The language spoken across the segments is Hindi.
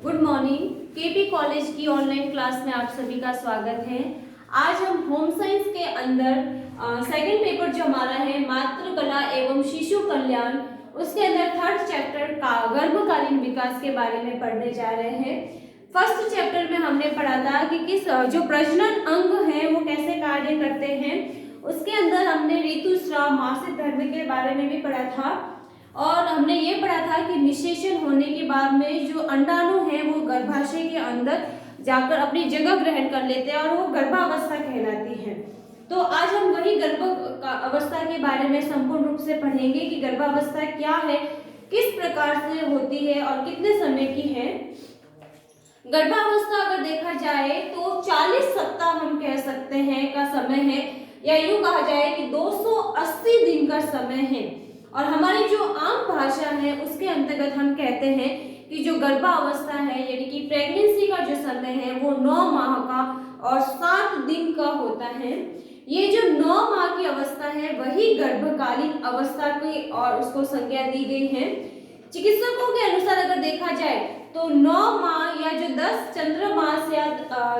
Good morning. केपी कॉलेज की ऑनलाइन क्लास में आप सभी का स्वागत है। आज हम होम साइंस के अंदर सेकंड पेपर जो हमारा है मातृ कला एवं शिशु कल्याण, उसके अंदर थर्ड चैप्टर का गर्भकालीन विकास के बारे में पढ़ने जा रहे हैं। फर्स्ट चैप्टर में हमने पढ़ा था कि किस जो प्रजनन अंग है वो कैसे कार्य करते हैं। उसके अंदर हमने ऋतुस्राव, मासिक धर्म के बारे में भी पढ़ा था और हमने ये पढ़ा था कि निषेचन होने के बाद में जो अंडाणु है वो गर्भाशय के अंदर जाकर अपनी जगह ग्रहण कर लेते हैं और वो गर्भावस्था कहलाती है। तो आज हम वही गर्भावस्था के बारे में संपूर्ण रूप से पढ़ेंगे कि गर्भावस्था क्या है, किस प्रकार से होती है और कितने समय की है। गर्भावस्था अगर देखा जाए तो 40 सप्ताह हम कह सकते हैं का समय है, या यूं कहा जाए कि 280 दिन का समय है। और हमारी जो आम भाषा है उसके अंतर्गत हम कहते हैं कि जो गर्भावस्था है यानी कि प्रेगनेंसी का जो समय है वो 9 माह का और 7 दिन का होता है। ये जो 9 माह की अवस्था है वही गर्भकालीन अवस्था की और उसको संज्ञा दी गई है। चिकित्सकों के अनुसार अगर देखा जाए तो 9 माह या जो 10 चंद्रमास या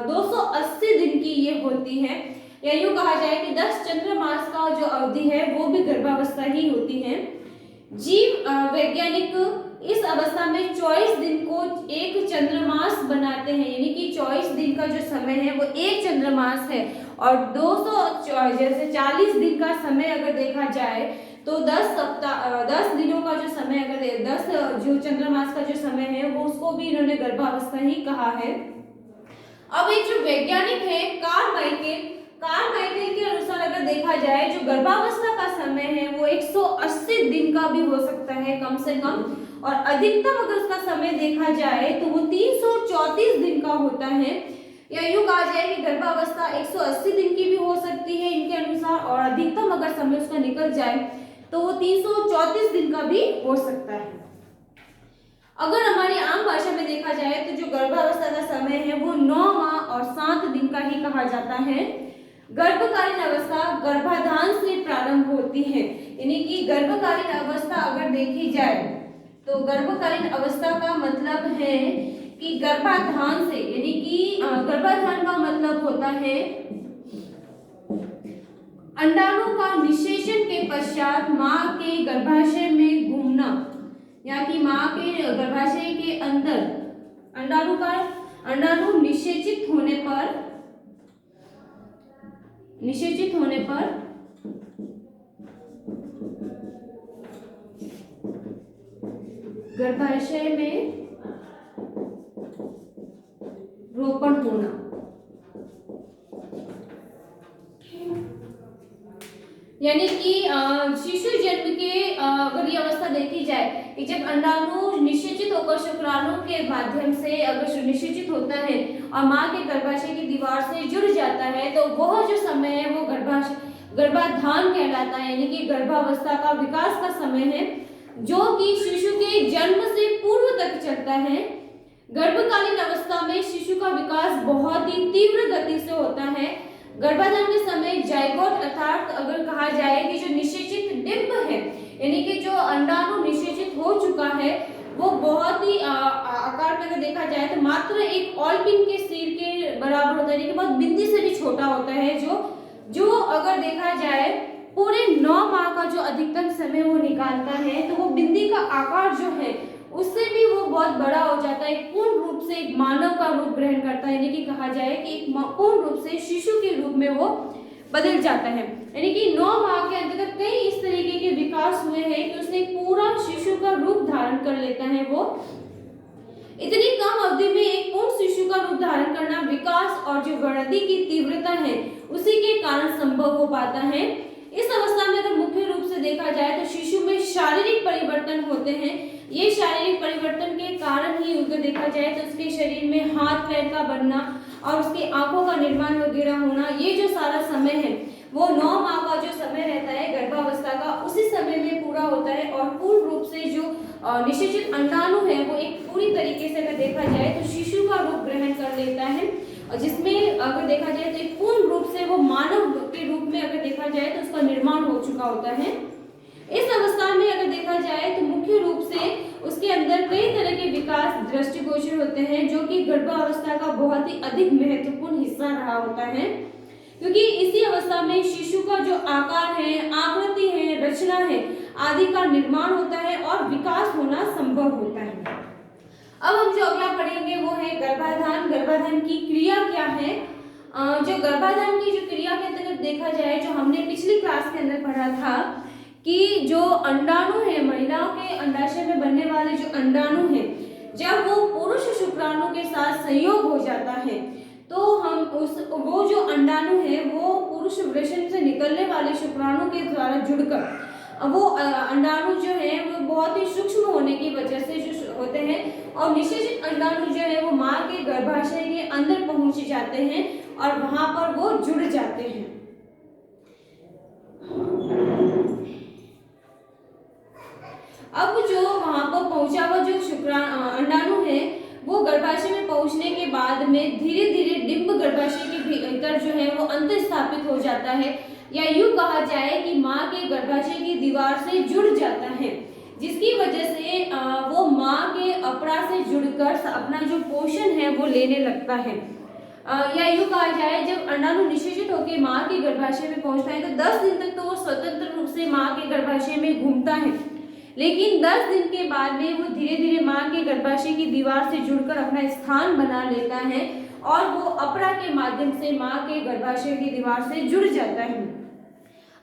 280 दिन की ये होती है, या यूं कहा जाए कि 10 चंद्रमास का जो अवधि है वो भी गर्भावस्था ही होती है। जीव वैज्ञानिक इस अवस्था में 24 दिन को एक चंद्रमास बनाते हैं, यानी कि 24 दिन का जो समय है वो एक चंद्रमास है। और 240 दिन का समय अगर देखा जाए तो 10 दिनों का जो समय, अगर 10 जो चंद्रमास का जो समय है वो उसको भी इन्होंने गर्भावस्था ही कहा है। अब एक जो वैज्ञानिक है कार्ल माइकेल के अनुसार अगर देखा जाए जो गर्भावस्था का समय है वो 180 दिन का भी हो सकता है कम से कम, और अधिकतम अगर उसका समय देखा जाए तो वो 334 दिन का होता है। या यूं कहा जाए कि गर्भावस्था 180 दिन की भी हो सकती है इनके अनुसार, और अधिकतम अगर समय उसका निकल जाए तो वो 334 दिन का भी हो सकता है। अगर हमारी आम भाषा में देखा जाए तो जो गर्भावस्था का समय है वो 9 माह और 7 दिन का ही कहा जाता है। गर्भकालीन अवस्था गर्भाधान से प्रारंभ होती है, यानी कि गर्भकालीन अवस्था अगर देखी जाए तो गर्भकालीन अवस्था का मतलब है कि गर्भाधान से, यानी कि गर्भाधान का मतलब होता है अंडाणु का निषेचन के पश्चात मां के गर्भाशय में घूमना, या कि मां के गर्भाशय के अंदर अंडाणु निषेचित होने पर गर्भाशय में रोपण होना। यानी कि शिशु जन्म के अगर ये अवस्था देखी जाए कि जब अंडाणु निषेचित होकर शुक्राणु के माध्यम से अगर निषेचित होता है और मां के गर्भाशय की दीवार से जुड़ जाता है तो वह जो समय है वो गर्भाधान कहलाता है, यानी कि गर्भावस्था का विकास का समय है जो कि शिशु के जन्म से पूर्व तक चलता है। गर्भकालीन अवस्था में शिशु का विकास बहुत ही तीव्र गति से होता है। गर्भाधान के समय जाइगोट अर्थात अगर कहा जाए कि जो निषेचित डिंब है, यानी कि जो अंडाणु निषेचित हो चुका है वो बहुत ही आकार में अगर देखा जाए तो मात्र एक ऑलपिन के सिर के बराबर होता है, यानी कि बहुत बिंदी से भी छोटा होता है। जो अगर देखा जाए पूरे 9 माह का जो अधिकतम समय वो निकालता है तो वो बिंदी का आकार जो है उससे भी वो बहुत बड़ा हो जाता है, पूर्ण रूप से एक मानव का रूप ग्रहण करता है, यानी कि कहा जाए कि एक पूर्ण रूप से शिशु के रूप में वो बदल जाता है। यानी कि 9 माह के अंतर्गत कई इस तरीके के विकास हुए हैं कि उसने पूरा शिशु का रूप धारण कर लेता है। वो इतनी कम अवधि में एक पूर्ण शिशु का रूप धारण करना विकास और जो वृद्धि की तीव्रता है उसी के कारण संभव हो पाता है। इस अवस्था में अगर मुख्य रूप से देखा जाए तो शिशु में शारीरिक परिवर्तन होते हैं। ये शारीरिक परिवर्तन के कारण ही अगर देखा जाए तो उसके शरीर में हाथ पैर का बनना और उसकी आंखों का निर्माण वगैरह होना, ये जो सारा समय है वो 9 माह का जो समय रहता है गर्भावस्था का उसी समय में पूरा होता है। और पूर्ण रूप से जो निषेचित अंडाणु है वो एक पूरी तरीके से अगर देखा जाए तो शिशु का रूप ग्रहण कर लेता है, और जिसमें अगर देखा जाए तो एक पूर्ण रूप से वो मानव के रूप में अगर देखा जाए तो उसका निर्माण हो चुका होता है। इस अवस्था में अगर देखा जाए तो मुख्य रूप से उसके अंदर कई तरह के विकास दृष्टिगोचर होते हैं जो कि गर्भावस्था का बहुत ही अधिक महत्वपूर्ण हिस्सा रहा होता है, क्योंकि इसी अवस्था में शिशु का जो आकार है, आकृति है, रचना है आदि का निर्माण होता है और विकास होना संभव होता है। अब हम जो अगला पढ़ेंगे वो है गर्भाधान। गर्भाधान की क्रिया क्या है? जो गर्भाधान की जो क्रिया के अंतर्गत देखा जाए, जो हमने पिछली क्लास के अंदर पढ़ा था कि जो अंडाणु है, महिलाओं के अंडाशय में बनने वाले जो अंडाणु है, जब वो पुरुष शुक्राणु के साथ संयोग हो जाता है तो हम वो जो अंडाणु है वो पुरुष वृषण से निकलने वाले शुक्राणु के द्वारा जुड़कर वो अंडाणु जो है वो बहुत ही सूक्ष्म होने की वजह से जो होते हैं और निषेचित अंडाणु जो है वो माँ के गर्भाशय के अंदर पहुंच जाते हैं और वहां पर वो जुड़ जाते हैं। अब जो वहां पर पहुंचा हुआ जो अंडाणु है वो गर्भाशय में पहुंचने के बाद में धीरे धीरे डिंब गर्भाशय के भीतर जो है वो अंत स्थापित हो जाता है, या यूं कहा जाए कि माँ के गर्भाशय की दीवार से जुड़ जाता है, जिसकी वजह से वो माँ के अपरा से जुड़कर अपना जो पोषण है वो लेने लगता है। या यूं कहा जाए जब अंडाणु निषेचित होकर माँ के गर्भाशय में पहुंचता है तो 10 दिन तक तो वो स्वतंत्र रूप से माँ के गर्भाशय में घूमता है, लेकिन 10 दिन के बाद में वो धीरे धीरे माँ के गर्भाशय की दीवार से जुड़कर अपना स्थान बना लेता है और वो अपरा के माध्यम से माँ के गर्भाशय की दीवार से जुड़ जाता है।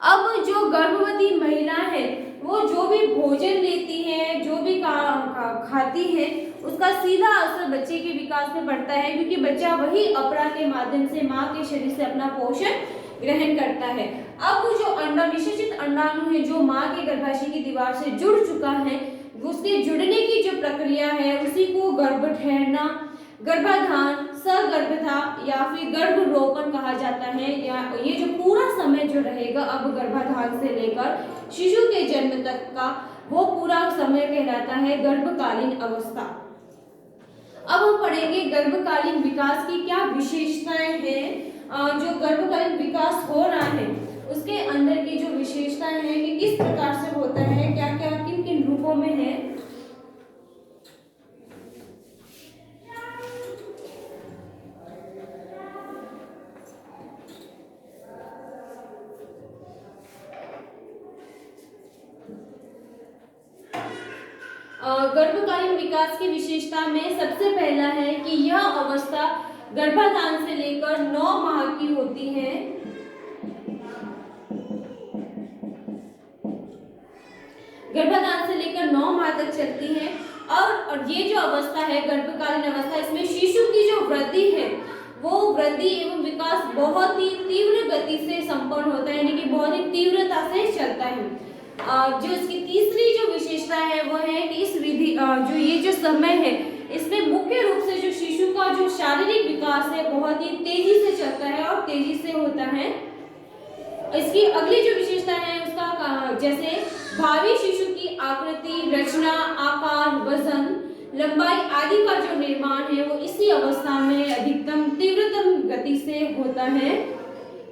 अब जो गर्भवती महिला है वो जो भी भोजन लेती है, जो भी खाती है, उसका सीधा असर बच्चे के विकास में पड़ता है, क्योंकि बच्चा वही अपरा के माध्यम से माँ के शरीर से अपना पोषण ग्रहण करता है। अब जो निषेचित अंडाणु है जो माँ के गर्भाशय की दीवार से जुड़ चुका है, उसके जुड़ने की जो प्रक्रिया है उसी को गर्भ ठहरना, गर्भाधान, सगर्भता या फिर गर्भरोपण कहा जाता है। या ये जो पूरा समय जो रहेगा अब गर्भाधान से लेकर शिशु के जन्म तक का वो पूरा समय कहलाता है गर्भकालीन अवस्था। अब हम पढ़ेंगे गर्भकालीन विकास की क्या विशेषताएं हैं। जो गर्भकालीन विकास हो रहा है उसके अंदर की जो विशेषताएं हैं कि किस प्रकार से होता है, क्या क्या किन किन रूपों में है। गर्भकालीन विकास की विशेषता में सबसे पहला है कि यह अवस्था गर्भाधान से लेकर 9 माह की होती है। गर्भाधान से लेकर 9 माह तक चलती है और ये जो अवस्था है गर्भकालीन अवस्था, इसमें शिशु की जो वृद्धि है वो वृद्धि एवं विकास बहुत ही तीव्र गति से संपन्न होता है, यानी कि बहुत ही तीव्रता से चलता है। जो इसकी तीसरी जो विशेषता है वो है कि इस विधि जो ये जो समय है इसमें मुख्य रूप से जो शिशु का जो शारीरिक विकास है बहुत ही तेजी से चलता है और तेजी से होता है। इसकी अगली जो विशेषता है उसका जैसे भावी शिशु की आकृति, रचना, आकार, वजन, लंबाई आदि का जो निर्माण है वो इसी अवस्था में अधिकतम तीव्रतम गति से होता है।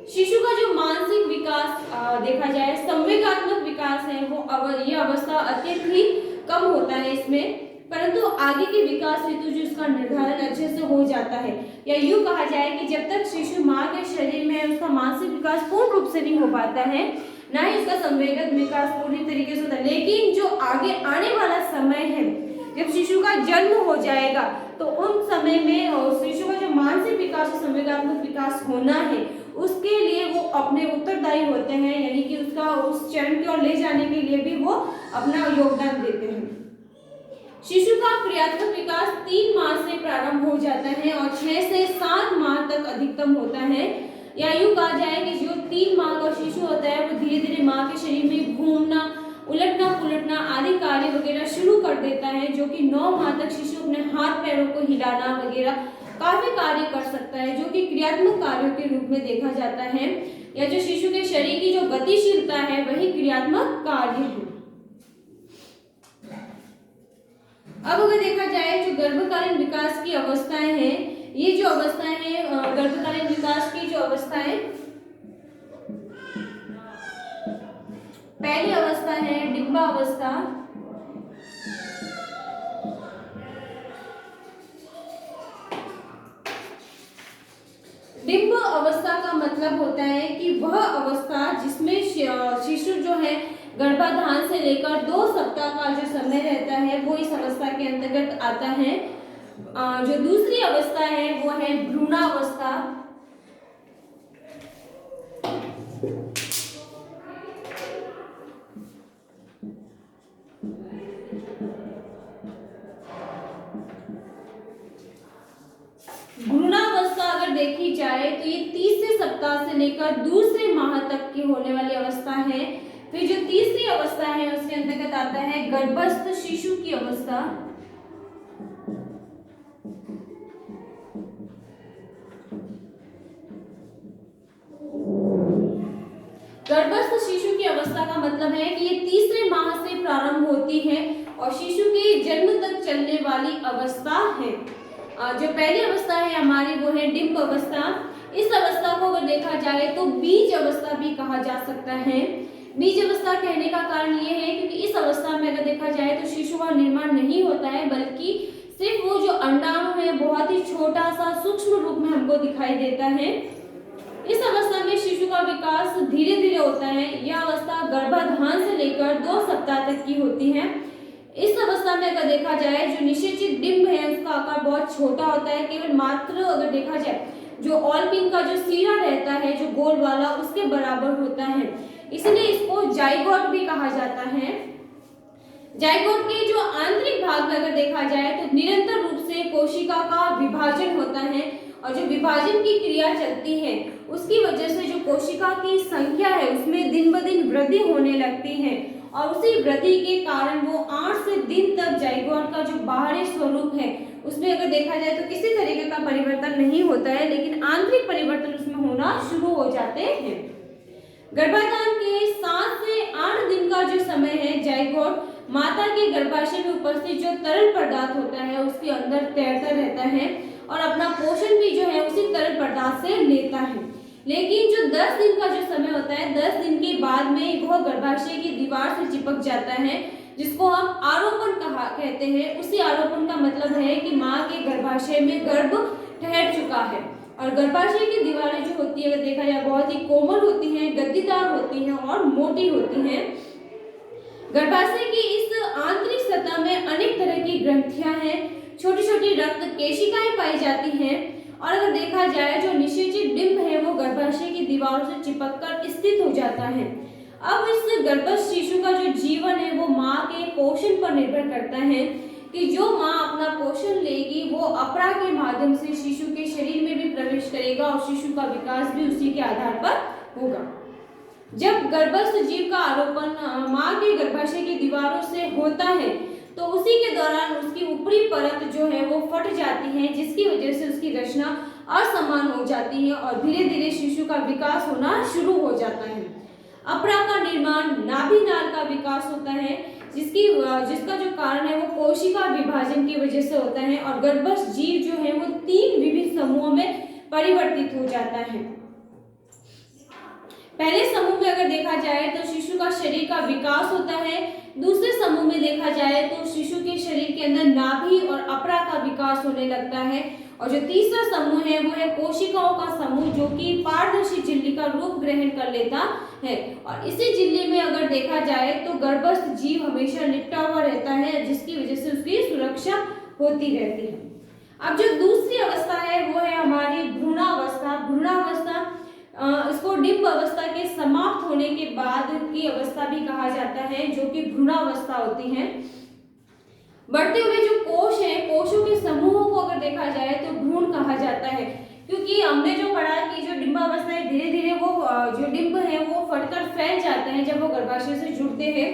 शिशु का जो मानसिक विकास देखा जाए, संवेगात्मक विकास है वो ये अवस्था अत्यंत ही कम होता है इसमें, परंतु आगे के विकास हेतु जो इसका निर्धारण अच्छे से हो जाता है। या यूं कहा जाए कि जब तक शिशु माँ के शरीर में है उसका मानसिक विकास पूर्ण रूप से नहीं हो पाता है, ना ही उसका संवेगत विकास पूरी तरीके से होता है, लेकिन जो आगे आने वाला समय है जब शिशु का जन्म हो जाएगा तो उन समय में शिशु का जो मानसिक विकास और संवेगात्मक विकास होना है उसके लिए वो अपने उत्तरदायी होते हैं, यानी कि उसका उस चरण की ओर ले जाने के लिए भी वो अपना योगदान देते हैं। शिशु का क्रियात्मक विकास 3 माह से प्रारंभ हो जाता है और 6 से 7 माह तक अधिकतम होता है। या यूं कहा जाए कि जो 3 माह का शिशु होता है वो धीरे धीरे माँ के शरीर में घूमना, उलटना पुलटना आदि कार्य वगैरह शुरू कर देता है, जो कि 9 माह तक शिशु अपने हाथ पैरों को हिलाना वगैरह काफी कार्य कर सकता है, जो कि क्रियात्मक कार्यों के रूप में देखा जाता है। या जो शिशु के शरीर की जो गतिशीलता है वही क्रियात्मक कार्य है। अब अगर देखा जाए जो गर्भकालीन विकास की अवस्थाएं हैं, ये जो अवस्थाएं हैं गर्भकालीन विकास की जो अवस्थाएं, पहली अवस्था है डिंबावस्था, मतलब होता है कि वह अवस्था जिसमें शिशु जो है गर्भाधान से लेकर 2 सप्ताह का जो समय रहता है वो इस अवस्था के अंतर्गत आता है। जो दूसरी अवस्था है वो है भ्रूणावस्था। भ्रूणावस्था अगर देखी जाए तो ये तीसरे सप्ताह से लेकर दूसरे माह तक की होने वाली अवस्था है। फिर जो तीसरी अवस्था है उसके अंतर्गत आता है गर्भस्थ शिशु की अवस्था। गर्भस्थ शिशु की अवस्था का मतलब है कि ये तीसरे माह से प्रारंभ होती है और शिशु के जन्म तक चलने वाली अवस्था है। जो पहली अवस्था है हमारी वो है डिंब अवस्था। इस अवस्था को अगर देखा जाए तो बीज अवस्था भी कहा जा सकता है। बीज अवस्था कहने का कारण ये है क्योंकि इस अवस्था में अगर देखा जाए तो शिशु का निर्माण नहीं होता है, बल्कि सिर्फ वो जो अंडाणु है बहुत ही छोटा सा सूक्ष्म रूप में हमको दिखाई देता है। इस अवस्था में शिशु का विकास धीरे धीरे होता है। यह अवस्था गर्भाधान से लेकर 2 सप्ताह तक की होती है। इस अवस्था में अगर देखा जाए जो निषेचित डिंब है उसका आकार बहुत छोटा होता है, केवल मात्र अगर देखा जाए जो ऑलपिन का जो सिरा रहता है जो गोल वाला उसके बराबर होता है, इसलिए इसको जाइगोट भी कहा जाता है। जाइगोट के जो आंतरिक भाग में अगर देखा जाए तो निरंतर रूप से कोशिका का विभाजन होता है और जो विभाजन की क्रिया चलती है उसकी वजह से जो कोशिका की संख्या है उसमें दिन ब दिन वृद्धि होने लगती है और उसी वृद्धि के कारण वो 8 से दिन तक जाइगोट का जो बाहरी स्वरूप है उसमें अगर देखा जाए तो किसी तरीके का परिवर्तन नहीं होता है, लेकिन आंतरिक परिवर्तन उसमें होना शुरू हो जाते हैं। गर्भाधान के 7 से 8 दिन का जो समय है जाइगोट माता के गर्भाशय में उपस्थित जो तरल पदार्थ होता है उसके अंदर तैरता रहता है और अपना पोषण भी जो है उसी तरल पदार्थ से लेता है। लेकिन जो 10 दिन का जो समय होता है 10 दिन के बाद में वह गर्भाशय की दीवार से चिपक जाता है, जिसको हम आरोपण कहते हैं। उसी आरोपण का मतलब है कि माँ के गर्भाशय में गर्भ ठहर चुका है और गर्भाशय की दीवारें जो होती है अगर देखा जाए बहुत ही कोमल होती हैं, गद्दीदार होती हैं और मोटी होती हैं। गर्भाशय की इस आंतरिक सतह में अनेक तरह की ग्रंथियां हैं, छोटी छोटी रक्त केशिकाएं पाई जाती हैं और अगर देखा जाए जो निषेचित डिंब है वो गर्भाशय की दीवारों से चिपककर स्थित हो जाता है। अब इस गर्भस्थ शिशु का जो जीवन है वो माँ के पोषण पर निर्भर करता है कि जो माँ अपना पोषण लेगी वो अपरा के माध्यम से शिशु के शरीर में भी प्रवेश करेगा और शिशु का विकास भी उसी के आधार पर होगा। जब गर्भस्थ जीव का आरोपण माँ के गर्भाशय की दीवारों से होता है तो उसी के दौरान उसकी ऊपरी परत जो है वो फट जाती है, जिसकी वजह से उसकी रचना असमान हो जाती है और धीरे धीरे शिशु का विकास होना शुरू हो जाता है। अपरा का निर्माण नाभि नाल का विकास होता है जिसका जो कारण है वो कोशिका विभाजन की वजह से होता है और गर्भस्थ जीव जो है वो 3 विभिन्न समूहों में परिवर्तित हो जाता है। पहले समूह में अगर देखा जाए तो शिशु का शरीर का विकास होता है। दूसरे समूह में देखा जाए तो शिशु के शरीर के अंदर नाभि और अपरा का विकास होने लगता है और जो तीसरा समूह है वो है कोशिकाओं का समूह जो कि पारदर्शी झिल्ली का रूप ग्रहण कर लेता है और इसी झिल्ली में अगर देखा जाए तो गर्भस्थ जीव हमेशा लिपटा हुआ रहता है, जिसकी वजह से उसकी सुरक्षा होती रहती है। अब जो दूसरी अवस्था है वो है हमारी भ्रूणावस्था। भ्रूणावस्था इसको डिंब अवस्था के समाप्त होने के बाद की अवस्था भी कहा जाता है, जो कि भ्रूणावस्था होती है। बढ़ते हुए जो कोश है, कोशों के समूहों को अगर देखा जाए तो भ्रूण कहा जाता है, क्योंकि हमने जो पढ़ा कि जो डिंबावस्था है धीरे धीरे वो जो डिंब है वो फटकर फैल जाते हैं जब वो गर्भाशय से जुड़ते हैं,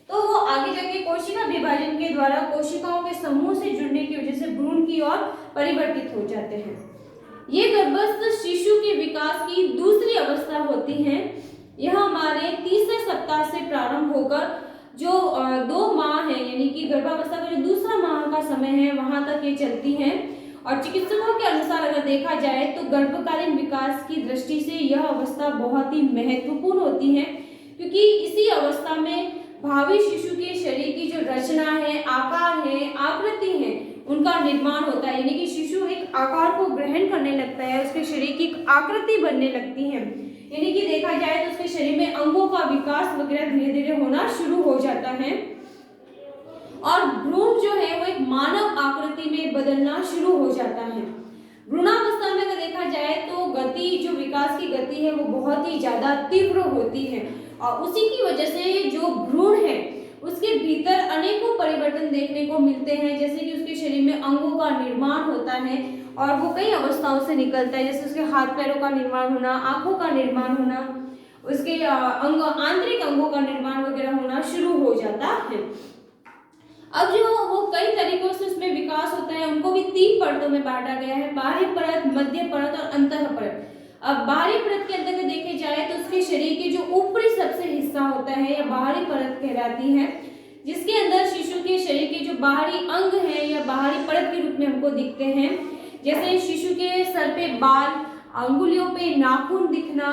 तो वो आगे जाके कोशिका विभाजन के द्वारा कोशिकाओं के समूह से जुड़ने की वजह से भ्रूण की ओर परिवर्तित हो जाते हैं। ये गर्भस्थ शिशु के विकास की दूसरी अवस्था होती है। यह हमारे तीसरे सप्ताह से प्रारंभ होकर जो 2 माह है यानी कि गर्भावस्था का जो दूसरा माह का समय है वहां तक ये चलती है और चिकित्सकों के अनुसार अगर देखा जाए तो गर्भकालीन विकास की दृष्टि से यह अवस्था बहुत ही महत्वपूर्ण होती है, क्योंकि इसी अवस्था में भावी शिशु के शरीर की जो रचना है, आकार है, आकृति है, उनका निर्माण होता है। यानी कि शिशु एक आकार को ग्रहण करने लगता है, उसके शरीर की आकृति बनने लगती है, यानी कि देखा जाए तो उसके शरीर में अंगों का विकास वगैरह धीरे धीरे होना शुरू हो जाता है और भ्रूण जो है वो एक मानव आकृति में बदलना शुरू हो जाता है। भ्रूणावस्था में अगर देखा जाए तो गति, जो विकास की गति है वो बहुत ही ज्यादा तीव्र होती है और उसी की वजह से जो भ्रूण है उसके भीतर अनेकों परिवर्तन देखने को मिलते हैं, जैसे कि उसके शरीर में अंगों का निर्माण होता है और वो कई अवस्थाओं से निकलता है, जैसे उसके हाथ पैरों का निर्माण होना, आंखों का निर्माण होना, उसके आंतरिक अंगों का निर्माण वगैरह होना शुरू हो जाता है। अब जो वो कई तरीकों से उसमें विकास होता है, उनको भी 3 परतों में बांटा गया है, बाहरी परत, मध्य परत और अंतः परत। अब बाहरी परत के अंतर्गत देखे जाए तो उसके शरीर के जो ऊपरी सबसे हिस्सा होता है या बाहरी परत कहलाती है, जिसके अंदर शिशु के शरीर के जो बाहरी अंग हैं या बाहरी परत के रूप में हमको दिखते हैं, जैसे शिशु के सर पे बाल, अंगुलियों पे नाखून दिखना,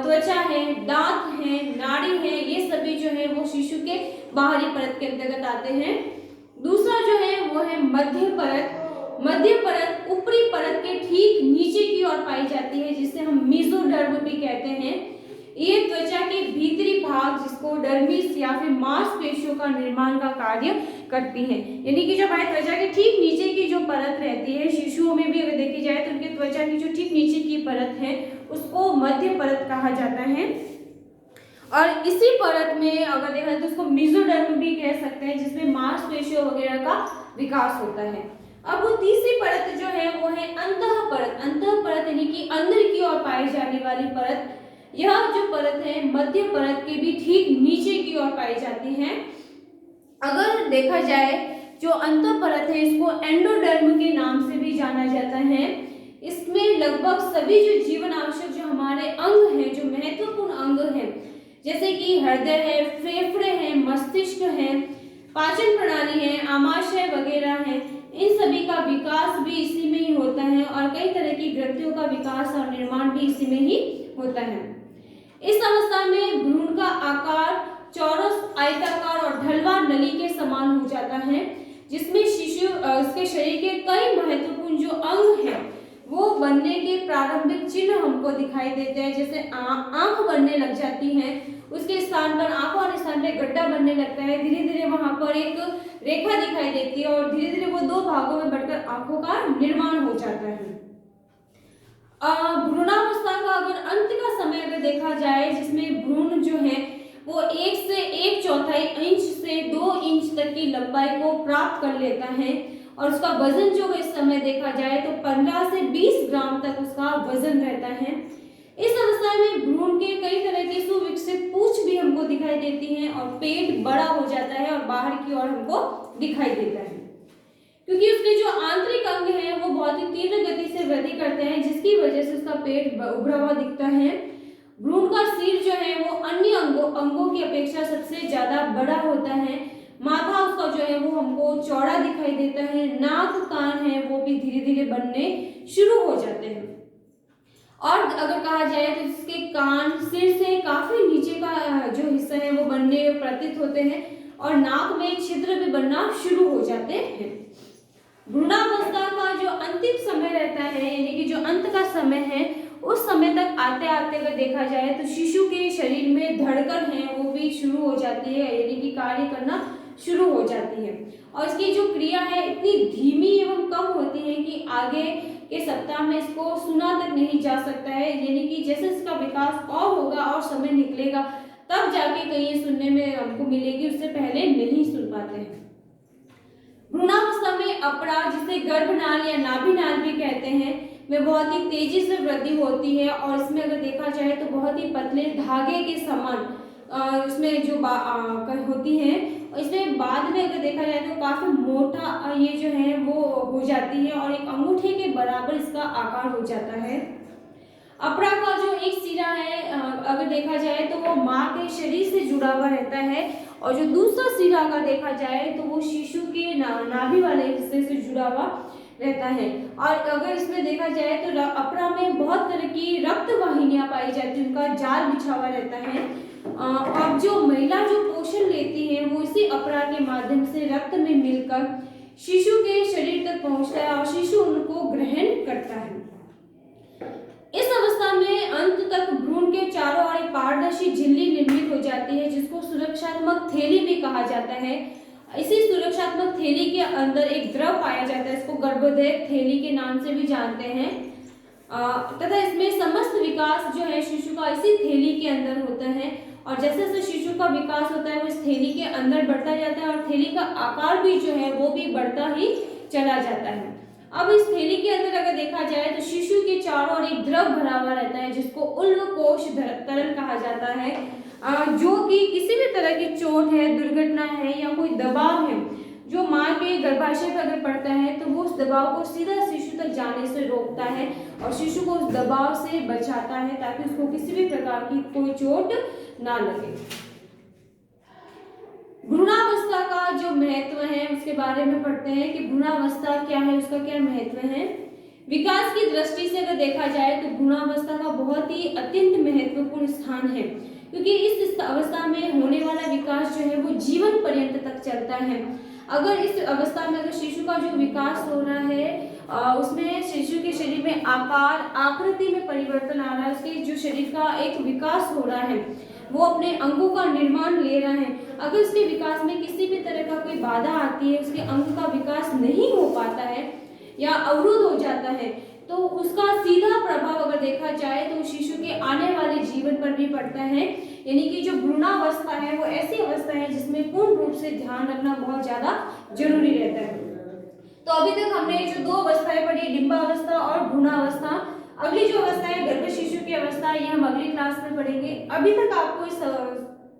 त्वचा है, दांत है, नाड़ी है, ये सभी जो है वो शिशु के बाहरी परत के अंतर्गत आते हैं। दूसरा जो है वो है मध्य परत। मध्य परत ऊपरी परत के ठीक नीचे की ओर पाई जाती है, जिसे हम मेसोडर्म भी कहते हैं। ये त्वचा के भीतरी भाग, जिसको डर्मिस या फिर मांसपेशियों का निर्माण का कार्य करती है, यानी कि जो हमारे त्वचा के ठीक नीचे की जो परत रहती है, शिशुओं में भी अगर देखी जाए तो उनके त्वचा की जो ठीक नीचे की परत है उसको मध्य परत कहा जाता है। और इसी परत में अगर देखा जाए तो उसको मेसोडर्म भी कह सकते हैं, जिसमें मांसपेशियों वगैरह का विकास होता है। अब वो तीसरी परत जो है वो है अंतः परत। अंतः परत यानी कि अंदर की ओर पाई जाने वाली परत। यह जो परत है मध्य परत के भी ठीक नीचे की ओर पाई जाती है। अगर देखा जाए जो अंतः परत है इसको एंडोडर्म के नाम से भी जाना जाता है। इसमें लगभग सभी जो जीवन आवश्यक जो हमारे अंग हैं, जो महत्वपूर्ण अंग हैं, जैसे कि हृदय है, फेफड़े हैं, मस्तिष्क है, पाचन प्रणाली है, आमाशय वगैरह है, इन सभी का विकास भी इसी में ही होता है और कई तरह की ग्रंथियों का विकास और निर्माण भी इसी में ही होता है। इस अवस्था में भ्रूण का आकार चौरस, आयताकार और ढलवां नली के समान हो जाता है, जिसमें शिशु उसके शरीर के कई महत्वपूर्ण जो अंग हैं वो बनने के प्रारंभिक चिन्ह हमको दिखाई देते हैं, जैसे आंख बनने लग जाती है, उसके स्थान पर आंखों वाले स्थान पर गड्ढा बनने लगता है, धीरे धीरे वहां पर एक रेखा दिखाई देती है और धीरे धीरे वो 2 भागों में बढ़कर आंखों का निर्माण हो जाता है। भ्रूणावस्था का अगर अंत का समय अगर देखा जाए, जिसमें भ्रूण जो है वो 1 से 1/4 इंच से 2 इंच तक की लंबाई को प्राप्त कर लेता है और उसका वजन जो इस समय देखा जाए तो 15 से 20 ग्राम तक उसका वजन रहता है। इस अवस्था में भ्रूण के कई तरह की सुविकसित पूंछ भी हमको दिखाई देती हैं और पेट बड़ा हो जाता है और बाहर की ओर हमको दिखाई देता है, क्योंकि उसके जो आंतरिक अंग हैं वो बहुत ही तीव्र गति से वृद्धि करते हैं, जिसकी वजह से उसका पेट उभरा हुआ दिखता है। भ्रूण का सिर जो है वो अन्य अंगों की अपेक्षा सबसे ज्यादा बड़ा होता है। माथा उसका जो है वो हमको चौड़ा दिखाई देता है। नाक, कान है वो भी धीरे धीरे बनने शुरू हो जाते हैं और अगर कहा जाए तो इसके कान सिर से काफी नीचे का जो हिस्सा है वो बनने प्रतीत होते हैं और नाक में छिद्र भी बनना शुरू हो जाते हैं। भ्रूणावस्था का जो अंतिम समय रहता है, यानी कि जो अंत का समय है, उस समय तक आते आते अगर देखा जाए तो शिशु के शरीर में धड़कन है वो भी शुरू हो जाती है, यानी कि कार्य करना शुरू हो जाती है और इसकी जो क्रिया है इतनी धीमी एवं कम होती है कि आगे के सप्ताह में इसको सुना तक नहीं जा सकता है, यानी कि जैसे इसका विकास और होगा और समय निकलेगा तब जाके कहीं सुनने में हमको मिलेगी, उससे पहले नहीं सुन पाते हैं। भ्रूणावस्था में अपरा, जिसे गर्भनाल या नाभिनाल भी कहते हैं, में बहुत ही तेजी से वृद्धि होती है और इसमें अगर देखा जाए तो बहुत ही पतले धागे के समान इसमें जो होती है, इसमें बाद में अगर देखा जाए तो काफी मोटा ये जो है वो हो जाती है और एक अंगूठे के बराबर इसका आकार हो जाता है। अपरा का जो एक सिरा है अगर देखा जाए तो वो माँ के शरीर से जुड़ा हुआ रहता है और जो दूसरा सिरा अगर देखा जाए तो वो शिशु के नाभि वाले हिस्से से जुड़ा हुआ रहता है। और अगर इसमें देखा जाए तो अपरा में बहुत तरह की रक्त वाहिनियां पाई जाती है, उनका जाल बिछा हुआ रहता है और जो महिला जो पोषण लेती है वो इसी अपरा के माध्यम से रक्त में मिलकर शिशु के शरीर तक पहुंचता है और शिशु उनको ग्रहण करता है। इस अवस्था में अंत तक भ्रूण के चारों ओर एक पारदर्शी झिल्ली निर्मित हो जाती है, जिसको सुरक्षात्मक थैली भी कहा जाता है। इसी सुरक्षात्मक थैली के अंदर एक द्रव पाया जाता है, इसको गर्भोदक थैली के नाम से भी जानते हैं। तथा इसमें समस्त विकास जो है शिशु का इसी थैली के अंदर होता है, और जैसे जैसे शिशु का विकास होता है वो इस थैली के अंदर बढ़ता जाता है, और थैली का आकार भी जो है वो भी बढ़ता ही चला जाता है। अब इस थैली के अंदर अगर देखा जाए तो शिशु के चारों ओर एक द्रव भरा हुआ रहता है, जिसको उल्व कोश तरल कहा जाता है, जो कि किसी भी तरह की चोट है, दुर्घटना है या कोई दबाव है जो माँ के गर्भाशय पर अगर पड़ता है तो वो उस दबाव को सीधा शिशु तक जाने से रोकता है और शिशु को उस दबाव से बचाता है, ताकि उसको किसी भी प्रकार की कोई चोट ना लगे। भ्रूणावस्था का जो महत्व है उसके बारे में पढ़ते हैं कि भ्रूणावस्था क्या है, उसका क्या महत्व है। विकास की दृष्टि से अगर देखा जाए तो भ्रूणावस्था का बहुत ही अत्यंत महत्वपूर्ण स्थान है, क्योंकि इस अवस्था में होने वाला विकास जो है वो जीवन पर्यंत तक चलता है। अगर इस अवस्था में अगर शिशु का जो विकास हो रहा है उसमें शिशु के शरीर में आकार आकृति में परिवर्तन आ रहा है, उसके जो शरीर का एक विकास हो रहा है, वो अपने अंगों का निर्माण ले रहा है। अगर उसके विकास में किसी भी तरह का कोई बाधा आती है, उसके अंग का विकास नहीं हो पाता है या अवरुद्ध हो जाता है, तो उसका सीधा प्रभाव अगर देखा जाए तो शिशु के आने वाले जीवन पर भी पड़ता है। यानी कि जो भ्रूणावस्था है वो ऐसी अवस्था है जिसमें पूर्ण रूप से ध्यान रखना बहुत ज्यादा जरूरी रहता है। तो अभी तक हमने जो दो अवस्थाएं पढ़ी, डिंबावस्था और भ्रूणावस्था। अगली जो अवस्था है गर्भ शिशु की अवस्था, ये हम अगली क्लास में पढ़ेंगे। अभी तक आपको इस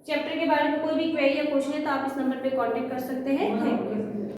चैप्टर के बारे में कोई भी क्वेरी या क्वेश्चन है तो आप इस नंबर पे कांटेक्ट कर सकते हैं। Thank you.